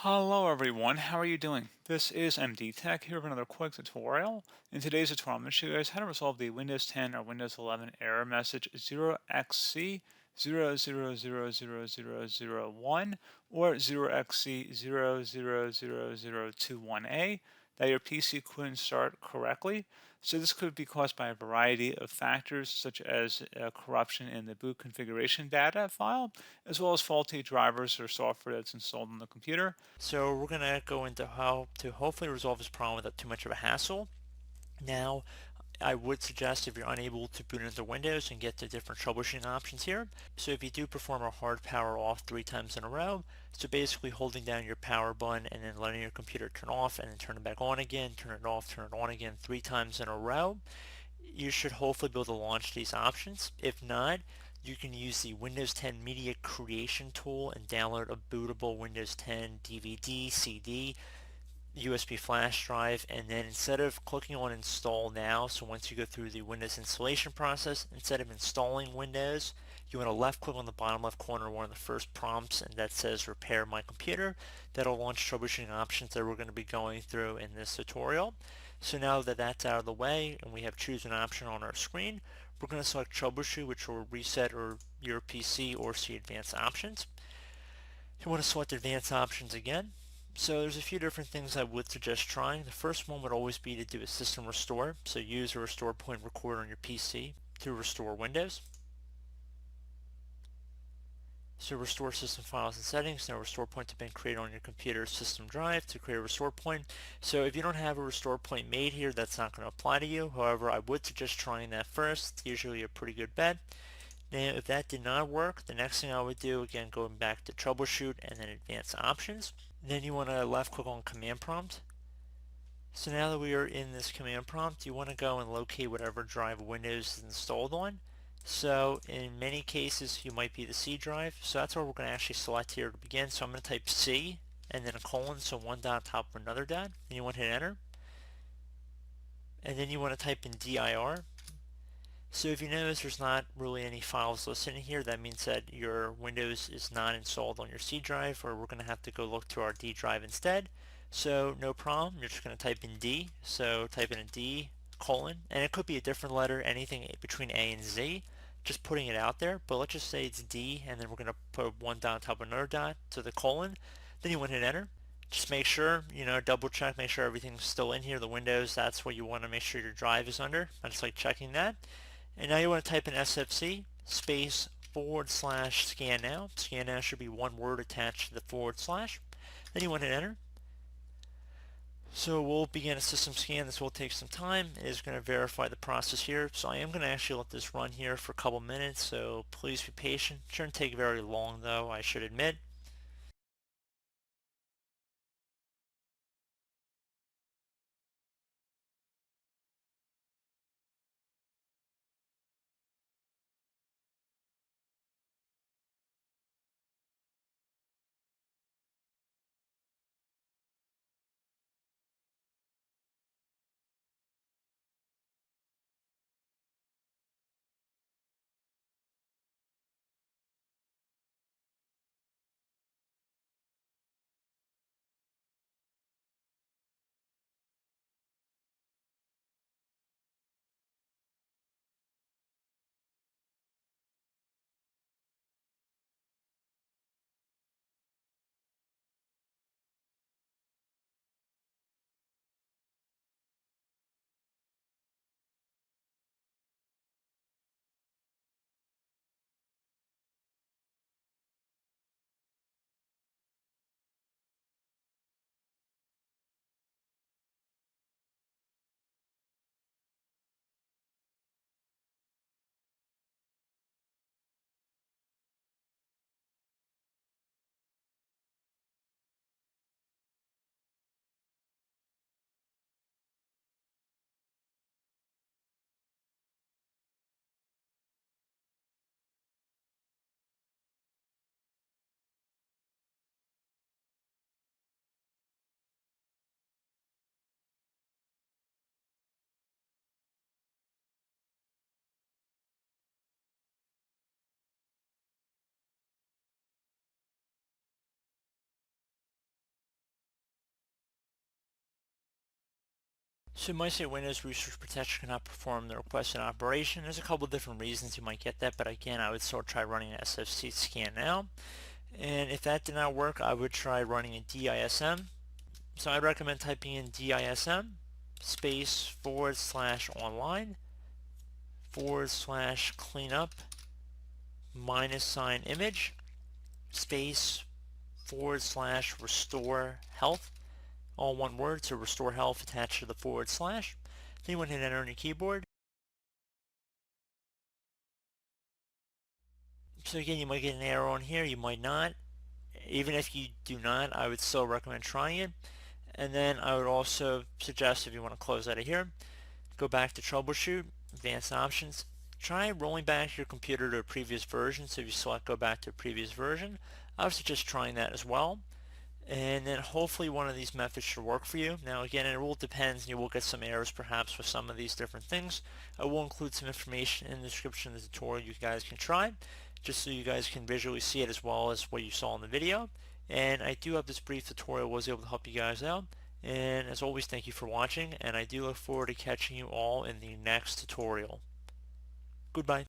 Hello everyone, how are you doing? This is MD Tech here with another quick tutorial. In today's tutorial, I'm going to show you guys how to resolve the Windows 10 or Windows 11 error message 0xc00000001 or 0xc0000021a that your PC couldn't start correctly. So this could be caused by a variety of factors such as corruption in the boot configuration data file, as well as faulty drivers or software that's installed on the computer. So we're going to go into how to hopefully resolve this problem without too much of a hassle. Now, I would suggest if you're unable to boot into Windows and get to different troubleshooting options here. So if you do perform a hard power off 3 times in a row, so basically holding down your power button and then letting your computer turn off and then turn it back on again, turn it off, turn it on again 3 times in a row, you should hopefully be able to launch these options. If not, you can use the Windows 10 Media Creation tool and download a bootable Windows 10 DVD, CD, USB flash drive, and then instead of clicking on install now, so once you go through the Windows installation process, instead of installing Windows, you want to left click on the bottom left corner of one of the first prompts and that says repair my computer. That'll launch troubleshooting options that we're going to be going through in this tutorial. So now that that's out of the way and we have choose an option on our screen, we're going to select troubleshoot, which will reset or your PC or see advanced options. You want to select advanced options again. So there's a few different things I would suggest trying. The first one would always be to do a system restore. So use a restore point recorder on your PC to restore Windows. So restore system files and settings. Now restore point has been created on your computer system drive to create a restore point. So if you don't have a restore point made here, that's not going to apply to you. However, I would suggest trying that first. It's usually a pretty good bet. Now, if that did not work, the next thing I would do, again, going back to troubleshoot and then advanced options. Then you want to left click on command prompt. So now that we are in this command prompt, you want to go and locate whatever drive Windows is installed on. So in many cases, you might be the C drive. So that's what we're going to actually select here to begin. So I'm going to type C and then a colon, so one dot on top of another dot. And you want to hit enter. And then you want to type in dir. So if you notice there's not really any files listed in here, that means that your Windows is not installed on your C drive, or we're going to have to go look to our D drive instead. So no problem, you're just going to type in D. So type in a D colon, and it could be a different letter, anything between A and Z, just putting it out there. But let's just say it's D, and then we're going to put one dot on top of another dot to the colon. Then you want to hit enter. Just make sure, double check, make sure everything's still in here. The Windows, that's what you want to make sure your drive is under. I just like checking that. And now you want to type in SFC space / scan now. Scan now should be one word attached to the /. Then you want to hit enter. So we'll begin a system scan. This will take some time. It is going to verify the process here. So I am going to actually let this run here for a couple minutes. So please be patient. It shouldn't take very long though, I should admit. So it might say Windows Resource Protection cannot perform the requested operation. There's a couple different reasons you might get that, but again, I would still try running an SFC scan now. And if that did not work, I would try running a DISM. So I'd recommend typing in DISM space /online /cleanup -image space /restore health, all one word, so restore health attached to the /. Then you want to hit enter on your keyboard. So again, you might get an error on here, you might not. Even if you do not, I would still recommend trying it. And then I would also suggest, if you want to close out of here, go back to Troubleshoot, Advanced Options. Try rolling back your computer to a previous version. So if you select go back to a previous version, I would suggest trying that as well. And then hopefully one of these methods should work for you. Now again, it all depends. You will get some errors perhaps with some of these different things. I will include some information in the description of the tutorial you guys can try, just so you guys can visually see it as well as what you saw in the video. And I do hope this brief tutorial was able to help you guys out. And as always, thank you for watching, and I do look forward to catching you all in the next tutorial. Goodbye.